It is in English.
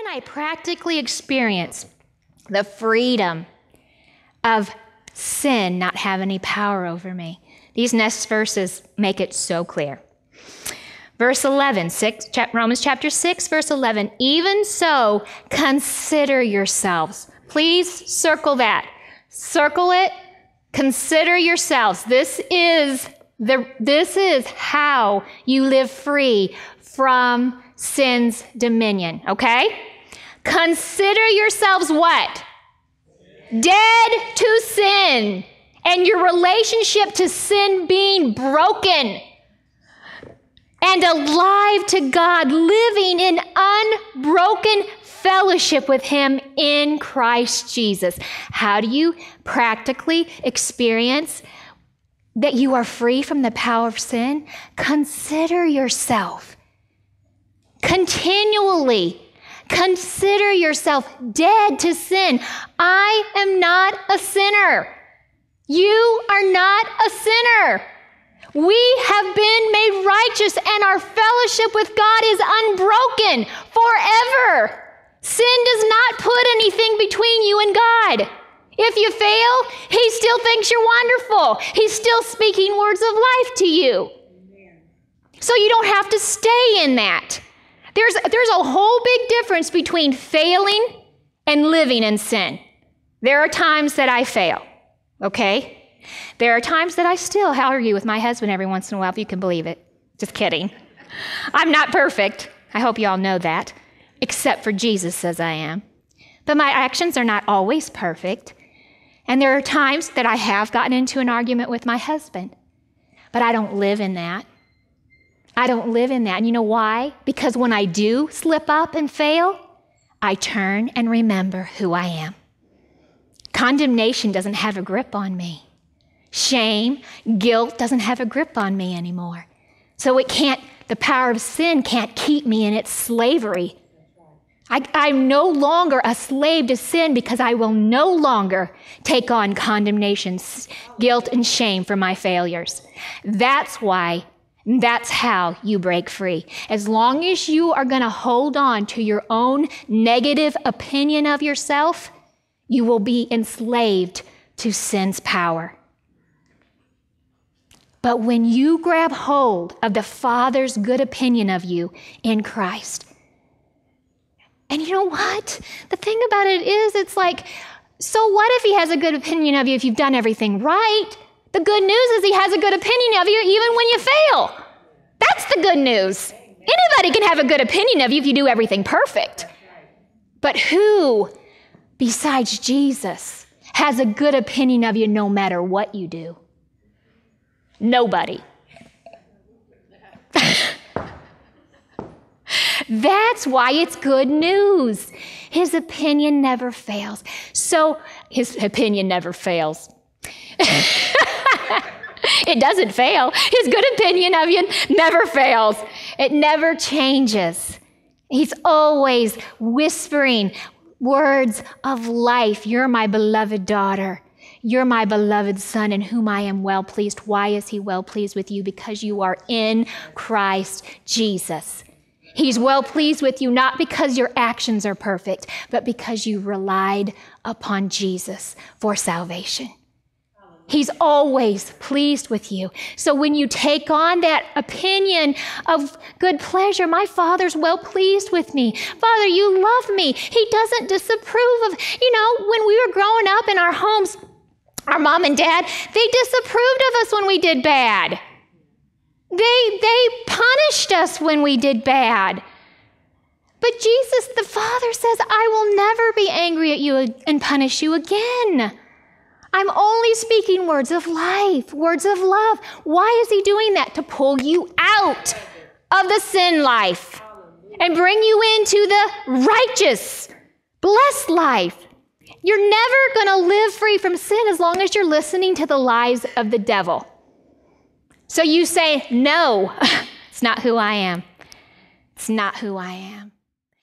can I practically experience the freedom of sin not having any power over me? These next verses make it so clear. Verse 11, Romans chapter 6, verse 11. Even so, consider yourselves. Please circle that. Circle it. Consider yourselves. This is how you live free from sin's dominion, okay? Consider yourselves what? Dead to sin, and your relationship to sin being broken, and alive to God, living in unbroken fellowship with Him in Christ Jesus. How do you practically experience that you are free from the power of sin? Consider yourself. Continually consider yourself dead to sin. I am not a sinner. You are not a sinner. We have been made righteous, and our fellowship with God is unbroken forever. Sin does not put anything between you and God. If you fail, He still thinks you're wonderful. He's still speaking words of life to you. So you don't have to stay in that. There's a whole big difference between failing and living in sin. There are times that I fail, okay? There are times that I still argue with my husband every once in a while, if you can believe it. Just kidding. I'm not perfect. I hope you all know that, except for Jesus says I am. But my actions are not always perfect. And there are times that I have gotten into an argument with my husband, but I don't live in that. I don't live in that. And you know why? Because when I do slip up and fail, I turn and remember who I am. Condemnation doesn't have a grip on me. Shame, guilt doesn't have a grip on me anymore. So the power of sin can't keep me in its slavery. I'm no longer a slave to sin because I will no longer take on condemnation, guilt, and shame for my failures. That's how you break free. As long as you are going to hold on to your own negative opinion of yourself, you will be enslaved to sin's power. But when you grab hold of the Father's good opinion of you in Christ, and you know what? The thing about it is, it's like, so what if He has a good opinion of you if you've done everything right? The good news is He has a good opinion of you even when you fail. That's the good news. Anybody can have a good opinion of you if you do everything perfect. But who, besides Jesus, has a good opinion of you no matter what you do? Nobody. That's why it's good news. His opinion never fails. So His opinion never fails. It doesn't fail. His good opinion of you never fails. It never changes. He's always whispering words of life. You're my beloved daughter. You're my beloved son in whom I am well pleased. Why is He well pleased with you? Because you are in Christ Jesus. He's well pleased with you not because your actions are perfect, but because you relied upon Jesus for salvation. He's always pleased with you. So when you take on that opinion of good pleasure, my Father's well pleased with me. Father, you love me. He doesn't disapprove of, when we were growing up in our homes, our mom and dad, they disapproved of us when we did bad. They punished us when we did bad. But Jesus, the Father, says, I will never be angry at you and punish you again. I'm only speaking words of life, words of love. Why is He doing that? To pull you out of the sin life and bring you into the righteous, blessed life. You're never going to live free from sin as long as you're listening to the lies of the devil. So you say, no, it's not who I am. It's not who I am.